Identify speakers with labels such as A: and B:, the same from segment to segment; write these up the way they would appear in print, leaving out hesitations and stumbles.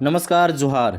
A: नमस्कार जोहार।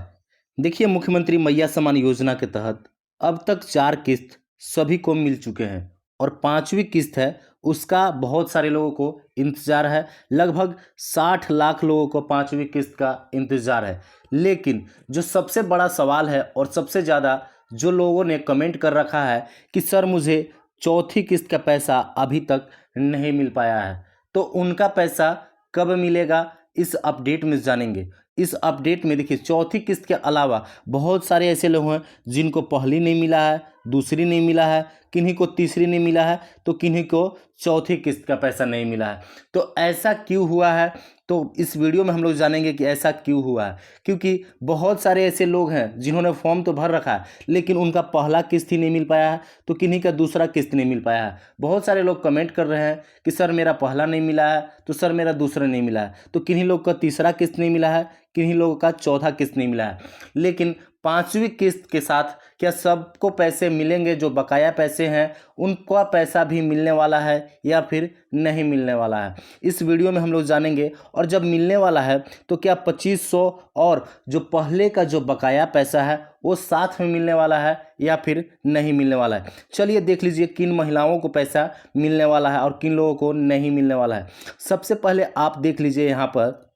A: देखिए, मुख्यमंत्री मैया सम्मान योजना के तहत अब तक 4 किस्त सभी को मिल चुके हैं और 5वीं किस्त है, उसका बहुत सारे लोगों को इंतज़ार है। लगभग 60 लाख लोगों को 5वीं किस्त का इंतज़ार है। लेकिन जो सबसे बड़ा सवाल है और सबसे ज़्यादा जो लोगों ने कमेंट कर रखा है कि सर मुझे चौथी किस्त का पैसा अभी तक नहीं मिल पाया है, तो उनका पैसा कब मिलेगा इस अपडेट में जानेंगे। इस अपडेट में देखिए, चौथी किस्त के अलावा बहुत सारे ऐसे लोग हैं जिनको पहली नहीं मिला है, दूसरी नहीं मिला है, किन्हीं को तीसरी नहीं मिला है, तो किन्हीं को चौथी किस्त का पैसा नहीं मिला है। तो ऐसा क्यों हुआ है, तो इस वीडियो में हम लोग जानेंगे कि ऐसा क्यों हुआ है। क्योंकि बहुत सारे ऐसे लोग हैं जिन्होंने फॉर्म तो भर रखा है लेकिन उनका पहला किस्त ही नहीं मिल पाया है, तो किन्हीं का दूसरा किस्त नहीं मिल पाया है। बहुत सारे लोग कमेंट कर रहे हैं कि सर मेरा पहला नहीं मिला है, तो सर मेरा दूसरा नहीं मिला है, तो किन्हीं लोग का तीसरा किस्त नहीं मिला है, किन्हीं लोगों का चौथा किस्त नहीं मिला है। लेकिन 5वीं किस्त के साथ क्या सबको पैसे मिलेंगे? जो बकाया पैसे हैं उनका पैसा भी मिलने वाला है या फिर नहीं मिलने वाला है, इस वीडियो में हम लोग जानेंगे। और जब मिलने वाला है तो क्या 2500 और जो पहले का जो बकाया पैसा है वो साथ में मिलने वाला है या फिर नहीं मिलने वाला है। चलिए देख लीजिए किन महिलाओं को पैसा मिलने वाला है और किन लोगों को नहीं मिलने वाला है। सबसे पहले आप देख लीजिए, यहाँ पर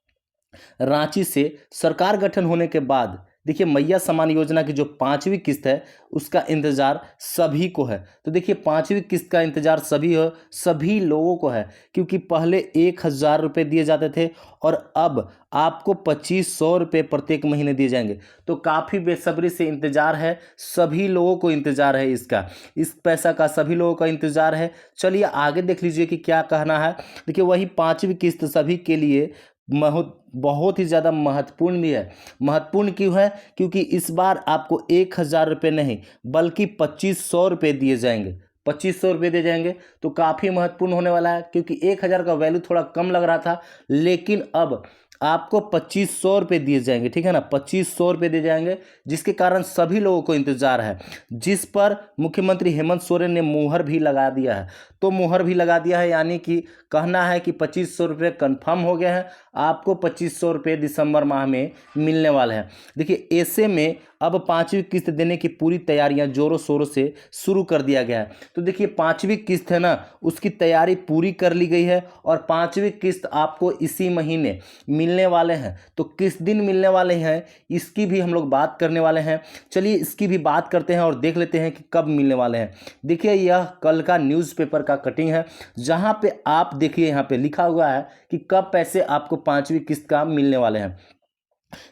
A: रांची से सरकार गठन होने के बाद देखिए मैया सम्मान योजना की जो 5वीं किस्त है उसका इंतज़ार सभी को है। तो देखिए 5वीं किस्त का इंतज़ार सभी लोगों को है, क्योंकि पहले 1000 रुपये दिए जाते थे और अब आपको 2500 रुपये प्रत्येक महीने दिए जाएंगे। तो काफ़ी बेसब्री से इंतज़ार है, सभी लोगों को इंतज़ार है इसका, इस पैसा का सभी लोगों का इंतज़ार है। चलिए आगे देख लीजिए कि क्या कहना है। देखिए वही 5वीं किस्त सभी के लिए बहुत ही ज़्यादा महत्वपूर्ण भी है। महत्वपूर्ण क्यों है? क्योंकि इस बार आपको 1000 रुपये नहीं बल्कि 2500 रुपये दिए जाएंगे। 2500 रुपये दिए जाएंगे तो काफ़ी महत्वपूर्ण होने वाला है, क्योंकि 1000 का वैल्यू थोड़ा कम लग रहा था, लेकिन अब आपको 2500 रुपये दिए जाएंगे। ठीक है ना, 2500 रुपये दिए जाएंगे, जिसके कारण सभी लोगों को इंतज़ार है, जिस पर मुख्यमंत्री हेमंत सोरेन ने मुहर भी लगा दिया है। तो मुहर भी लगा दिया है, यानी कि कहना है कि 2500 रुपये कन्फर्म हो गए हैं, आपको 2500 रुपये दिसंबर माह में मिलने वाले हैं। देखिए ऐसे में अब 5वीं किस्त देने की पूरी तैयारियां जोरों शोरों से शुरू कर दिया गया है। तो देखिए 5वीं किस्त है ना, उसकी तैयारी पूरी कर ली गई है और 5वीं किस्त आपको इसी महीने मिलने वाले हैं। तो किस दिन मिलने वाले हैं इसकी भी हम लोग बात करने वाले हैं। चलिए इसकी भी बात करते हैं और देख लेते हैं कि कब मिलने वाले हैं। देखिए यह कल का न्यूज़पेपर का कटिंग है, जहाँ पे आप देखिए यहाँ पे लिखा हुआ है कि कब पैसे आपको 5वीं किस्त का मिलने वाले हैं।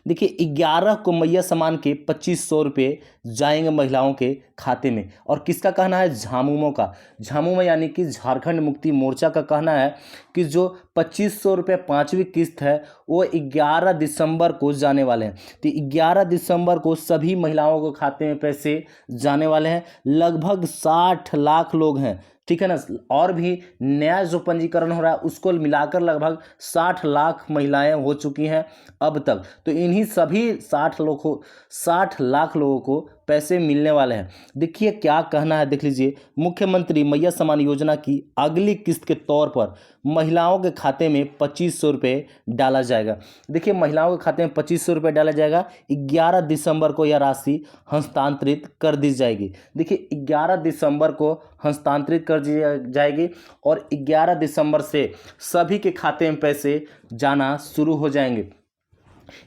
A: देखिए 11 को मैया सम्मान के 2500 रुपये जाएंगे महिलाओं के खाते में। और किसका कहना है? झामुमो का। झामुमो यानी कि झारखंड मुक्ति मोर्चा का कहना है कि जो 2500 रुपये 5वीं किस्त है वो 11 दिसंबर को जाने वाले हैं। तो 11 दिसंबर को सभी महिलाओं के खाते में पैसे जाने वाले हैं। लगभग 60 लाख लोग हैं, ठीक है ना, और भी नया जो पंजीकरण हो रहा है उसको मिलाकर लगभग 60 लाख महिलाएं हो चुकी हैं अब तक। तो इन्हीं सभी 60 लाख लोगों को पैसे मिलने वाले हैं। देखिए क्या कहना है, देख लीजिए। मुख्यमंत्री मैया सम्मान योजना की अगली किस्त के तौर पर महिलाओं के खाते में 2500 रुपये डाला जाएगा। देखिए महिलाओं के खाते में 2500 रुपये डाला जाएगा। 11 दिसंबर को यह राशि हस्तांतरित कर दी जाएगी। देखिए 11 दिसंबर को हस्तांतरित कर दी जाएगी और 11 दिसंबर से सभी के खाते में पैसे जाना शुरू हो जाएंगे।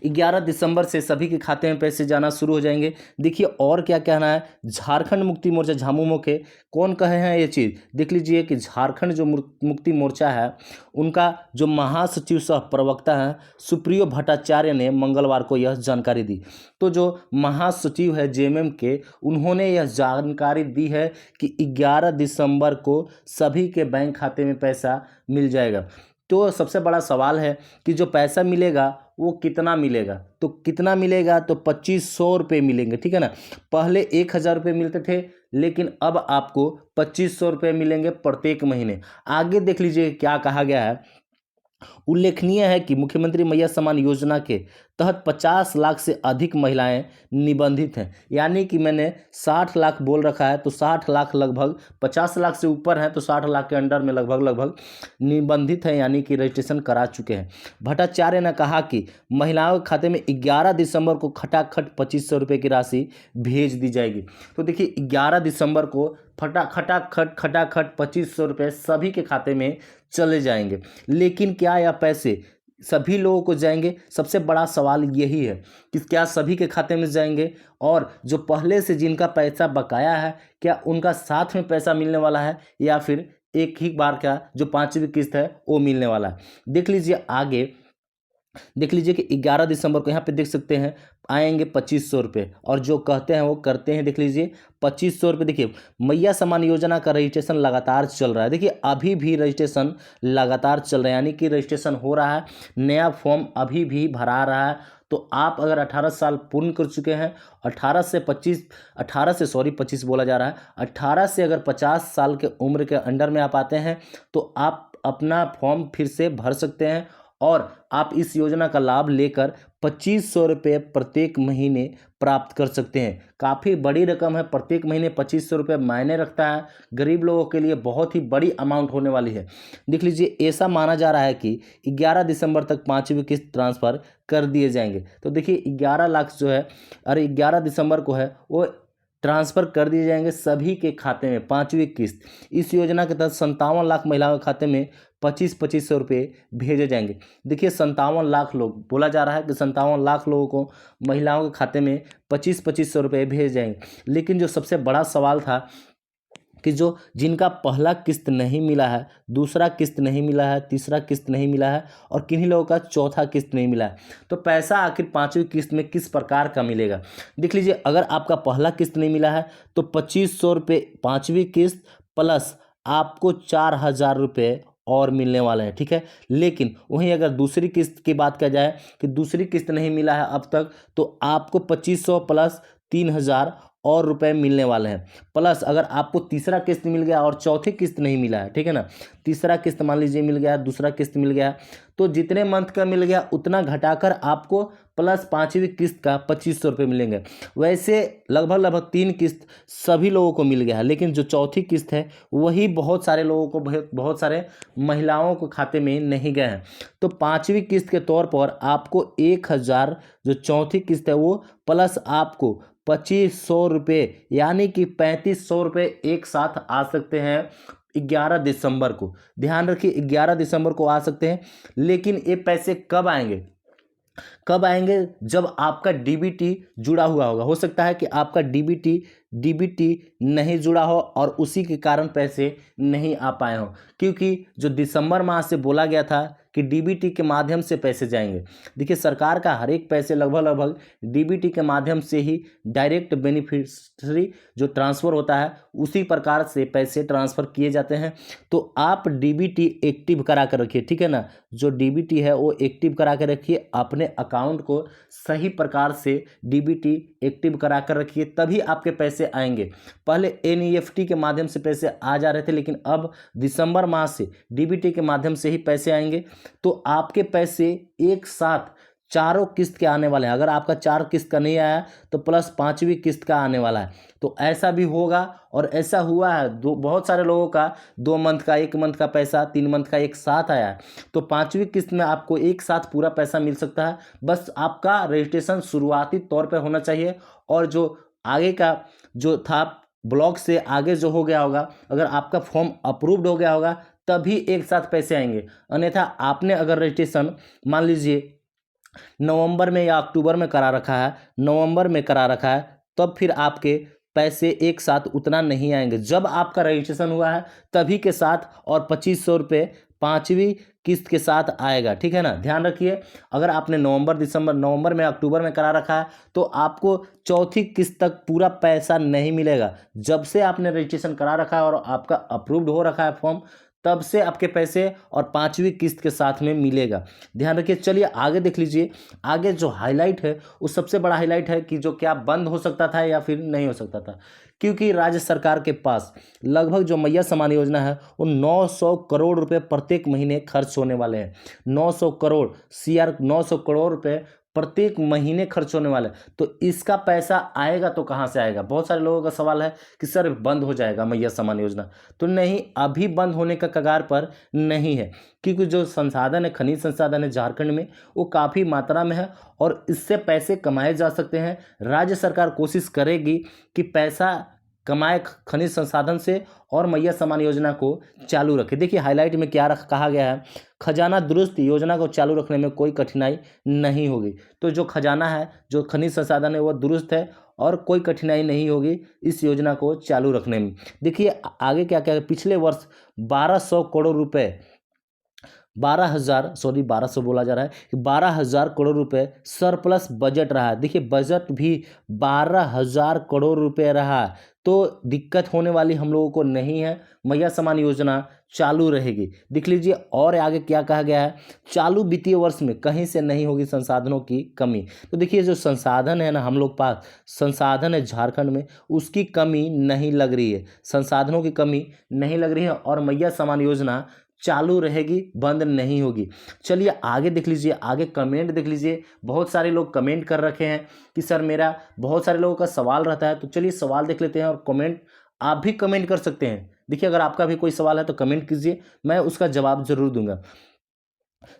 A: 11 दिसंबर से सभी के खाते में पैसे जाना शुरू हो जाएंगे। देखिए और क्या कहना है झारखंड मुक्ति मोर्चा झामुमो के, कौन कहे हैं ये चीज़, देख लीजिए कि झारखंड जो मुक्ति मोर्चा है उनका जो महासचिव सह प्रवक्ता हैं सुप्रियो भट्टाचार्य ने मंगलवार को यह जानकारी दी। तो जो महासचिव है जेएमएम के, उन्होंने यह जानकारी दी है कि 11 दिसंबर को सभी के बैंक खाते में पैसा मिल जाएगा। तो सबसे बड़ा सवाल है कि जो पैसा मिलेगा वो कितना मिलेगा। तो कितना मिलेगा? तो 2500 रुपये मिलेंगे, ठीक है ना। पहले 1000 रुपये मिलते थे, लेकिन अब आपको 2500 रुपये मिलेंगे प्रत्येक महीने। आगे देख लीजिए क्या कहा गया है उल्लेखनीय है कि मुख्यमंत्री मैया सम्मान योजना के तहत 50 लाख से अधिक महिलाएं निबंधित हैं। यानी कि मैंने 60 लाख बोल रखा है, तो 60 लाख लगभग 50 लाख से ऊपर है, तो 60 लाख के अंडर में लगभग निबंधित हैं, यानी कि रजिस्ट्रेशन करा चुके हैं। भट्टाचार्य ने कहा कि महिलाओं के खाते में 11 दिसंबर को खटाखट 2500 रुपये की राशि भेज दी जाएगी। तो देखिए 11 दिसंबर को खटाखट 2500 रुपये सभी के खाते में चले जाएंगे। लेकिन क्या यह पैसे सभी लोगों को जाएंगे? सबसे बड़ा सवाल यही है कि क्या सभी के खाते में जाएंगे, और जो पहले से जिनका पैसा बकाया है क्या उनका साथ में पैसा मिलने वाला है, या फिर एक ही बार का जो 5वीं किस्त है वो मिलने वाला है। देख लीजिए आगे, देख लीजिए कि 11 दिसंबर को यहाँ पे देख सकते हैं आएंगे 2500 रुपये, और जो कहते हैं वो करते हैं। देख लीजिए 2500 रुपये। देखिए मैया सम्मान योजना का रजिस्ट्रेशन लगातार चल रहा है। देखिए अभी भी रजिस्ट्रेशन लगातार चल रहा है, यानी कि रजिस्ट्रेशन हो रहा है, नया फॉर्म अभी भी भरा रहा है। तो आप अगर 18 साल पूर्ण कर चुके हैं, 25 बोला जा रहा है, 18 से अगर 50 साल के उम्र के अंडर में आप आते हैं तो आप अपना फॉर्म फिर से भर सकते हैं, और आप इस योजना का लाभ लेकर 2500 रुपये प्रत्येक महीने प्राप्त कर सकते हैं। काफ़ी बड़ी रकम है, प्रत्येक महीने 2500 रुपये मायने रखता है। गरीब लोगों के लिए बहुत ही बड़ी अमाउंट होने वाली है। देख लीजिए ऐसा माना जा रहा है कि 11 दिसंबर तक 5वीं किस्त ट्रांसफ़र कर दिए जाएंगे। तो देखिए 11 लाख जो है, अरे 11 दिसंबर को है, वो ट्रांसफ़र कर दिए जाएंगे सभी के खाते में 5वीं किस्त। इस योजना के तहत 57 लाख महिलाओं के खाते में 25-2500 रुपये भेजे जाएंगे। देखिए 57 लाख लोग, बोला जा रहा है कि 57 लाख लोगों को महिलाओं के खाते में 25-2500 रुपये भेजे जाएंगे। लेकिन जो सबसे बड़ा सवाल था कि जो जिनका पहला किस्त नहीं मिला है, दूसरा किस्त नहीं मिला है, तीसरा किस्त नहीं मिला है, और किन्हीं लोगों का चौथा किस्त नहीं मिला है, तो पैसा आखिर 5वीं किस्त में किस प्रकार का मिलेगा? देख लीजिए अगर आपका पहला किस्त नहीं मिला है तो 2500 रुपये 5वीं किस्त प्लस आपको 4000 रुपये और मिलने वाले हैं, ठीक है। लेकिन वहीं अगर दूसरी किस्त की बात किया जाए कि दूसरी किस्त नहीं मिला है अब तक, तो आपको 2500 प्लस 3000 और रुपए मिलने वाले हैं। प्लस अगर आपको तीसरा किस्त मिल गया और चौथी किस्त नहीं मिला है, ठीक है ना, तीसरा किस्त मान लीजिए मिल गया, दूसरा किस्त मिल गया, तो जितने मंथ का मिल गया उतना घटाकर आपको प्लस 5वीं किस्त का 2500 रुपये मिलेंगे। वैसे लगभग 3 किस्त सभी लोगों को मिल गया है, लेकिन जो चौथी किस्त है वही बहुत सारे लोगों को, बहुत सारे महिलाओं को खाते में नहीं गए हैं। तो 5वीं किस्त के तौर पर आपको 1000 जो चौथी किस्त है वो प्लस आपको 2500 रुपये, यानी कि 3500 रुपये एक साथ आ सकते हैं 11 दिसंबर को। ध्यान रखिए 11 दिसंबर को आ सकते हैं। लेकिन ये पैसे कब आएंगे? कब आएंगे? जब आपका डीबीटी जुड़ा हुआ होगा। हो सकता है कि आपका डीबीटी नहीं जुड़ा हो और उसी के कारण पैसे नहीं आ पाए हों, क्योंकि जो दिसंबर माह से बोला गया था कि डीबीटी के माध्यम से पैसे जाएंगे। देखिए सरकार का हर एक पैसे लगभग डीबीटी के माध्यम से ही डायरेक्ट बेनिफिशियरी जो ट्रांसफ़र होता है उसी प्रकार से पैसे ट्रांसफ़र किए जाते हैं। तो आप डीबीटी एक्टिव करा कर रखिए, ठीक है ना। जो डीबीटी है वो एक्टिव करा कर रखिए, अपने अकाउंट को सही प्रकार से डीबीटी एक्टिव करा कर रखिए, तभी आपके पैसे आएंगे। पहले एनईएफटी के माध्यम से पैसे आ जा रहे थे, लेकिन अब दिसंबर माह से डीबीटी के माध्यम से ही पैसे आएंगे। तो आपके पैसे एक साथ चारों किस्त के आने वाले हैं। अगर आपका 4 किस्त का नहीं आया तो प्लस 5वीं किस्त का आने वाला है। तो ऐसा भी होगा, और ऐसा हुआ है। बहुत सारे लोगों का 2 मंथ का, 1 मंथ का पैसा 3 मंथ का एक साथ आया है। तो 5वीं किस्त में आपको एक साथ पूरा पैसा मिल सकता है। बस आपका रजिस्ट्रेशन शुरुआती तौर पर होना चाहिए, और जो आगे का जो था ब्लॉक से आगे जो हो गया होगा, अगर आपका फॉर्म अप्रूव्ड हो गया होगा तभी एक साथ पैसे आएंगे। अन्यथा आपने अगर रजिस्ट्रेशन मान लीजिए नवंबर में या अक्टूबर में करा रखा है, नवंबर में करा रखा है, तब फिर आपके पैसे एक साथ उतना नहीं आएंगे। जब आपका रजिस्ट्रेशन हुआ है तभी के साथ, और 2500 रुपये 5वीं किस्त के साथ आएगा, ठीक है ना। ध्यान रखिए अगर आपने नवंबर में अक्टूबर में करा रखा है तो आपको चौथी किस्त तक पूरा पैसा नहीं मिलेगा। जब से आपने रजिस्ट्रेशन करा रखा है और आपका अप्रूव्ड हो रखा है फॉर्म, तब से आपके पैसे और पाँचवीं किस्त के साथ में मिलेगा, ध्यान रखिए। चलिए आगे देख लीजिए। आगे जो हाईलाइट है वो सबसे बड़ा हाईलाइट है कि जो क्या बंद हो सकता था या फिर नहीं हो सकता था, क्योंकि राज्य सरकार के पास लगभग जो मैया समान योजना है वो 900 करोड़ रुपए प्रत्येक महीने खर्च होने वाले हैं। 900 करोड़ सीआर 900 करोड़ रुपए प्रत्येक महीने खर्च होने वाले हैं। तो इसका पैसा आएगा तो कहाँ से आएगा? बहुत सारे लोगों का सवाल है कि सर बंद हो जाएगा मैया समान योजना। तो नहीं, अभी बंद होने का कगार पर नहीं है, क्योंकि जो संसाधन है, खनिज संसाधन है झारखंड में, वो काफ़ी मात्रा में है और इससे पैसे कमाए जा सकते हैं। राज्य सरकार कोशिश करेगी कि पैसा कमाए खनिज संसाधन से और मैया समान योजना को चालू रखे। देखिए हाईलाइट में क्या कहा गया है, खजाना दुरुस्त योजना को चालू रखने में कोई कठिनाई नहीं होगी। तो जो खजाना है, जो खनिज संसाधन है, वो दुरुस्त है और कोई कठिनाई नहीं होगी इस योजना को चालू रखने में। देखिए आगे क्या क्या है, पिछले वर्ष 1200 करोड़ रुपए 1200 बोला जा रहा है कि 12,000 करोड़ रुपए सरप्लस बजट रहा है। देखिए बजट भी 12,000 करोड़ रुपए रहा है, तो दिक्कत होने वाली हम लोगों को नहीं है। मैया समान योजना चालू रहेगी। देख लीजिए और आगे क्या कहा गया है, चालू वित्तीय वर्ष में कहीं से नहीं होगी संसाधनों की कमी। तो देखिए जो संसाधन है ना, हम लोग पास संसाधन है झारखंड में, उसकी कमी नहीं लग रही है, संसाधनों की कमी नहीं लग रही है और मैया समान योजना चालू रहेगी, बंद नहीं होगी। चलिए आगे देख लीजिए, आगे कमेंट देख लीजिए। बहुत सारे लोग कमेंट कर रखे हैं कि सर मेरा, बहुत सारे लोगों का सवाल रहता है, तो चलिए सवाल देख लेते हैं और कमेंट आप भी कमेंट कर सकते हैं। देखिए अगर आपका भी कोई सवाल है तो कमेंट कीजिए, मैं उसका जवाब जरूर दूंगा।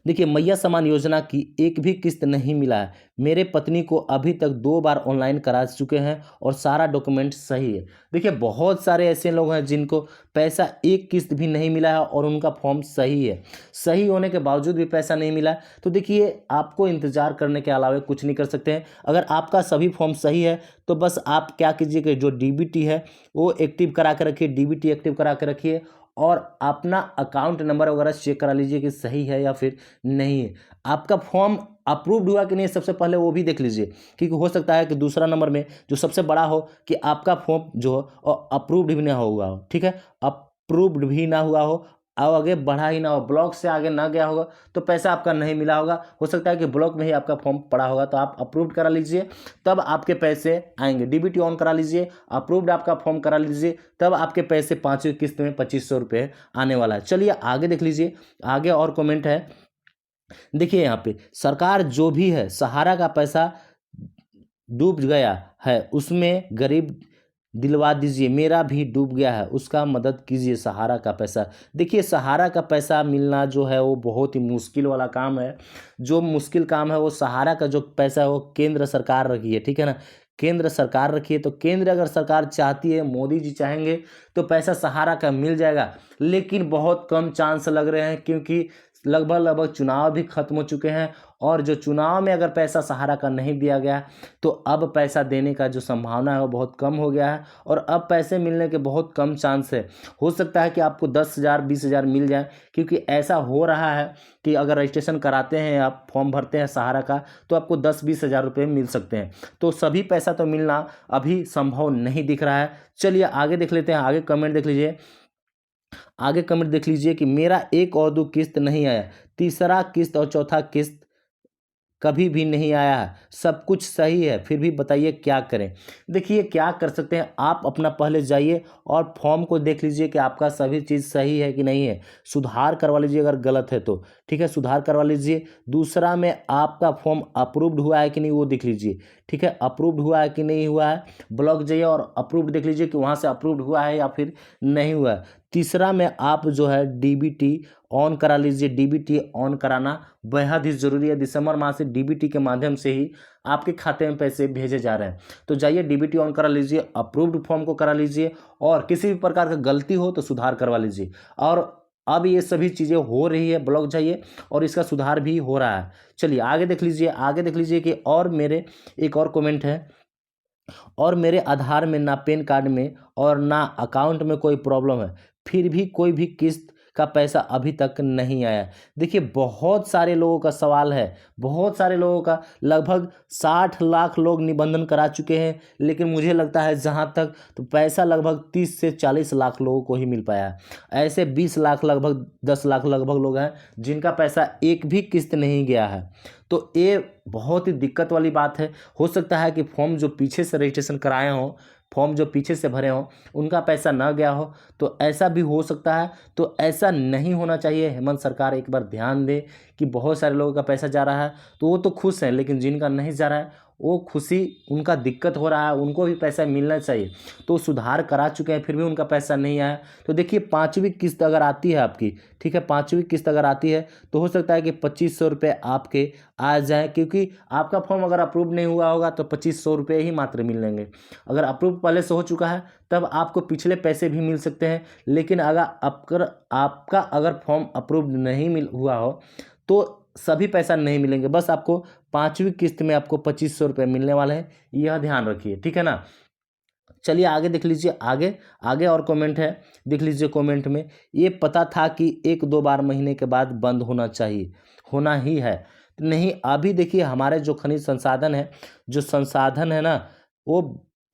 A: देखिए मैया समान योजना की एक भी किस्त नहीं मिला है। मेरे पत्नी को अभी तक 2 बार ऑनलाइन करा चुके हैं और सारा डॉक्यूमेंट सही है। देखिए बहुत सारे ऐसे लोग हैं जिनको पैसा एक किस्त भी नहीं मिला है और उनका फॉर्म सही है, सही होने के बावजूद भी पैसा नहीं मिला है। तो देखिए आपको इंतज़ार करने के अलावा कुछ नहीं कर सकते हैं। अगर आपका सभी फॉर्म सही है तो बस आप क्या कीजिए कि जो डीबीटी है वो एक्टिव करा के रखिए, डीबीटी एक्टिव करा के रखिए और अपना अकाउंट नंबर वगैरह चेक करा लीजिए कि सही है या फिर नहीं है। आपका फॉर्म अप्रूव्ड हुआ कि नहीं सबसे पहले वो भी देख लीजिए, क्योंकि हो सकता है कि दूसरा नंबर में जो सबसे बड़ा हो कि आपका फॉर्म जो अप्रूव्ड भी ना हुआ हो, ठीक है, अप्रूव्ड भी ना हुआ हो और आगे बढ़ा ही ना हो, ब्लॉक से आगे ना गया होगा तो पैसा आपका नहीं मिला होगा। हो सकता है कि ब्लॉक में ही आपका फॉर्म पड़ा होगा, तो आप अप्रूव्ड करा लीजिए, तब आपके पैसे आएंगे। डीबीटी ऑन करा लीजिए, अप्रूव्ड आपका फॉर्म करा लीजिए, तब आपके पैसे 5वीं किस्त में 2500 रुपये आने वाला है। चलिए आगे देख लीजिए, आगे और कमेंट है। देखिए यहाँ पे सरकार जो भी है, सहारा का पैसा डूब गया है, उसमें गरीब दिलवा दीजिए, मेरा भी डूब गया है, उसका मदद कीजिए, सहारा का पैसा। देखिए सहारा का पैसा मिलना जो है वो बहुत ही मुश्किल वाला काम है। जो मुश्किल काम है वो सहारा का जो पैसा है वो केंद्र सरकार रखी है, ठीक है ना, केंद्र सरकार रखी है। तो केंद्र अगर सरकार चाहती है, मोदी जी चाहेंगे तो पैसा सहारा का मिल जाएगा, लेकिन बहुत कम चांस लग रहे हैं, क्योंकि लगभग चुनाव भी खत्म हो चुके हैं और जो चुनाव में अगर पैसा सहारा का नहीं दिया गया तो अब पैसा देने का जो संभावना है वो बहुत कम हो गया है और अब पैसे मिलने के बहुत कम चांस है। हो सकता है कि आपको 10,000 20,000 मिल जाए, क्योंकि ऐसा हो रहा है कि अगर रजिस्ट्रेशन कराते हैं, आप फॉर्म भरते हैं सहारा का, तो आपको 10-20 हज़ार रुपये मिल सकते हैं। तो सभी पैसा तो मिलना अभी संभव नहीं दिख रहा है। चलिए आगे देख लेते हैं, आगे कमेंट देख लीजिए। आगे कमेंट देख लीजिए कि मेरा 1 और 2 किस्त नहीं आया, तीसरा किस्त और चौथा किस्त कभी भी नहीं आया है, सब कुछ सही है, फिर भी बताइए क्या करें। देखिए क्या कर सकते हैं, आप अपना पहले जाइए और फॉर्म को देख लीजिए कि आपका सभी चीज़ सही है कि नहीं है, सुधार करवा लीजिए अगर गलत है तो, ठीक है, सुधार करवा लीजिए। दूसरा में आपका फॉर्म अप्रूव्ड हुआ है कि नहीं वो देख लीजिए, ठीक है, अप्रूव्ड हुआ है कि नहीं हुआ है, ब्लॉक जाइए और अप्रूव्ड देख लीजिए कि वहाँ से अप्रूव्ड हुआ है या फिर नहीं हुआ है। तीसरा में आप जो है डीबीटी ऑन करा लीजिए, डीबीटी ऑन कराना बेहद ही ज़रूरी है। दिसंबर माह से डीबीटी के माध्यम से ही आपके खाते में पैसे भेजे जा रहे हैं, तो जाइए डीबीटी ऑन करा लीजिए, अप्रूव्ड फॉर्म को करा लीजिए और किसी भी प्रकार का गलती हो तो सुधार करवा लीजिए। और अब ये सभी चीज़ें हो रही है, ब्लॉक जाइए और इसका सुधार भी हो रहा है। चलिए आगे देख लीजिए, आगे देख लीजिए कि और मेरे एक और कमेंट है, और मेरे आधार में ना पैन कार्ड में और ना अकाउंट में कोई प्रॉब्लम है, फिर भी कोई भी किस्त का पैसा अभी तक नहीं आया। देखिए बहुत सारे लोगों का सवाल है, बहुत सारे लोगों का, लगभग 60 लाख लोग निबंधन करा चुके हैं, लेकिन मुझे लगता है जहाँ तक तो पैसा लगभग 30 से 40 लाख लोगों को ही मिल पाया है। ऐसे 20 लाख लगभग 10 लाख लगभग लोग हैं जिनका पैसा एक भी किस्त नहीं गया है। तो ये बहुत ही दिक्कत वाली बात है। हो सकता है कि फॉर्म जो पीछे से रजिस्ट्रेशन कराए हों, फॉर्म जो पीछे से भरे हों, उनका पैसा ना गया हो, तो ऐसा भी हो सकता है। तो ऐसा नहीं होना चाहिए। हेमंत सरकार एक बार ध्यान दे कि बहुत सारे लोगों का पैसा जा रहा है तो वो तो खुश हैं, लेकिन जिनका नहीं जा रहा है वो खुशी, उनका दिक्कत हो रहा है, उनको भी पैसा मिलना चाहिए। तो सुधार करा चुके हैं फिर भी उनका पैसा नहीं आया। तो देखिए 5वीं किस्त अगर आती है आपकी, ठीक है, 5वीं किस्त अगर आती है तो हो सकता है कि 2500 रुपये आपके आ जाए, क्योंकि आपका फॉर्म अगर अप्रूव नहीं हुआ होगा तो 2500 रुपये ही मात्र मिलेंगे। अगर अप्रूव पहले से हो चुका है तब आपको पिछले पैसे भी मिल सकते हैं। लेकिन अगर आपका अगर फॉर्म अप्रूव नहीं मिल हुआ हो तो सभी पैसा नहीं मिलेंगे, बस आपको 5वीं किस्त में आपको 2500 रुपये मिलने वाले हैं, यह ध्यान रखिए, ठीक है ना। चलिए आगे देख लीजिए, आगे आगे और कमेंट है, देख लीजिए कमेंट में, ये पता था कि 1-2 बार महीने के बाद बंद होना चाहिए, होना ही है। नहीं, अभी देखिए हमारे जो खनिज संसाधन है, जो संसाधन है ना, वो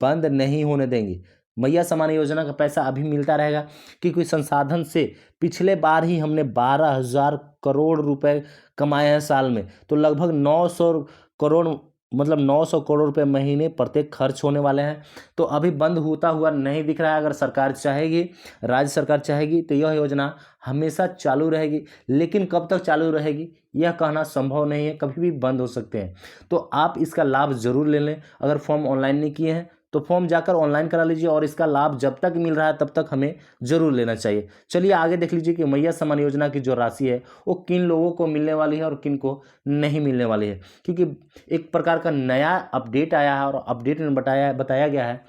A: बंद नहीं होने देंगे। मैया समान योजना का पैसा अभी मिलता रहेगा, क्योंकि संसाधन से पिछले बार ही हमने 12,000 करोड़ रुपए कमाए हैं साल में। तो लगभग 900 करोड़, मतलब 900 करोड़ रुपए महीने प्रत्येक खर्च होने वाले हैं। तो अभी बंद होता हुआ नहीं दिख रहा है। अगर सरकार चाहेगी, राज्य सरकार चाहेगी, तो यह योजना हमेशा चालू रहेगी। लेकिन कब तक चालू रहेगी यह कहना संभव नहीं है, कभी भी बंद हो सकते हैं। तो आप इसका लाभ ज़रूर ले लें। अगर फॉर्म ऑनलाइन नहीं किए हैं तो फॉर्म जाकर ऑनलाइन करा लीजिए, और इसका लाभ जब तक मिल रहा है तब तक हमें ज़रूर लेना चाहिए। चलिए आगे देख लीजिए कि मैया सम्मान योजना की जो राशि है वो किन लोगों को मिलने वाली है और किन को नहीं मिलने वाली है। क्योंकि एक प्रकार का नया अपडेट आया है, और अपडेट में बताया गया है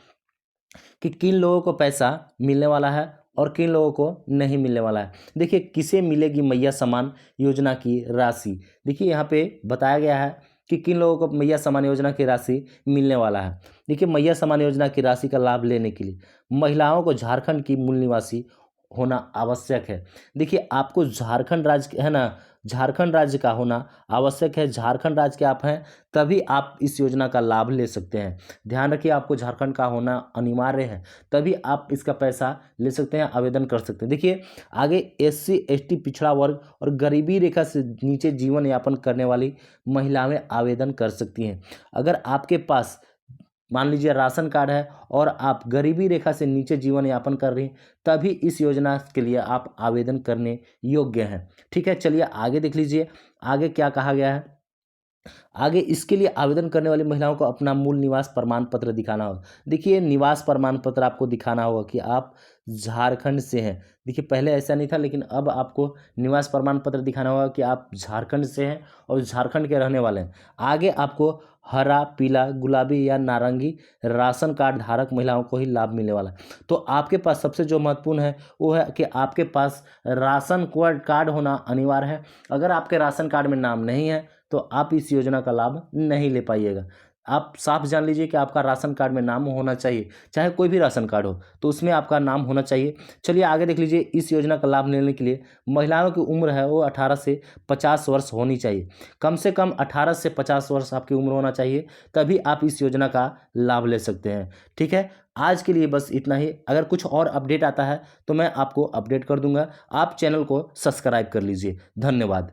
A: कि किन लोगों को पैसा मिलने वाला है और किन लोगों को नहीं मिलने वाला है। देखिए किसे मिलेगी मैया सम्मान योजना की राशि, देखिए यहाँ पे बताया गया है कि किन लोगों को मैया सम्मान योजना की राशि मिलने वाला है। देखिए मैया सम्मान योजना की राशि का लाभ लेने के लिए महिलाओं को झारखंड की मूल निवासी होना आवश्यक है। देखिए आपको झारखंड राज्य है ना, झारखंड राज्य का होना आवश्यक है। झारखंड राज्य के आप हैं तभी आप इस योजना का लाभ ले सकते हैं। ध्यान रखिए आपको झारखंड का होना अनिवार्य है, तभी आप इसका पैसा ले सकते हैं, आवेदन कर सकते हैं। देखिए आगे SC ST पिछड़ा वर्ग और गरीबी रेखा से नीचे जीवन यापन करने वाली महिलाएं आवेदन कर सकती हैं। अगर आपके पास मान लीजिए राशन कार्ड है और आप गरीबी रेखा से नीचे जीवन यापन कर रही हैं, तभी इस योजना के लिए आप आवेदन करने योग्य हैं, ठीक है। चलिए आगे देख लीजिए, आगे क्या कहा गया है। आगे इसके लिए आवेदन करने वाली महिलाओं को अपना मूल निवास प्रमाण पत्र दिखाना होगा। देखिए निवास प्रमाण पत्र आपको दिखाना होगा कि आप झारखंड से हैं। देखिए पहले ऐसा नहीं था, लेकिन अब आपको निवास प्रमाण पत्र दिखाना होगा कि आप झारखंड से हैं और झारखंड के रहने वाले हैं। आगे आपको हरा, पीला, गुलाबी या नारंगी राशन कार्ड धारक महिलाओं को ही लाभ मिलने वाला है। तो आपके पास सबसे जो महत्वपूर्ण है वो है कि आपके पास राशन कार्ड होना अनिवार्य है। अगर आपके राशन कार्ड में नाम नहीं है तो आप इस योजना का लाभ नहीं ले पाइएगा। आप साफ जान लीजिए कि आपका राशन कार्ड में नाम होना चाहिए, चाहे कोई भी राशन कार्ड हो तो उसमें आपका नाम होना चाहिए। चलिए आगे देख लीजिए, इस योजना का लाभ लेने के लिए महिलाओं की उम्र है वो 18 से 50 वर्ष होनी चाहिए। कम से कम 18 से 50 वर्ष आपकी उम्र होना चाहिए, तभी आप इस योजना का लाभ ले सकते हैं, ठीक है। आज के लिए बस इतना ही। अगर कुछ और अपडेट आता है तो मैं आपको अपडेट कर दूंगा। आप चैनल को सब्सक्राइब कर लीजिए। धन्यवाद।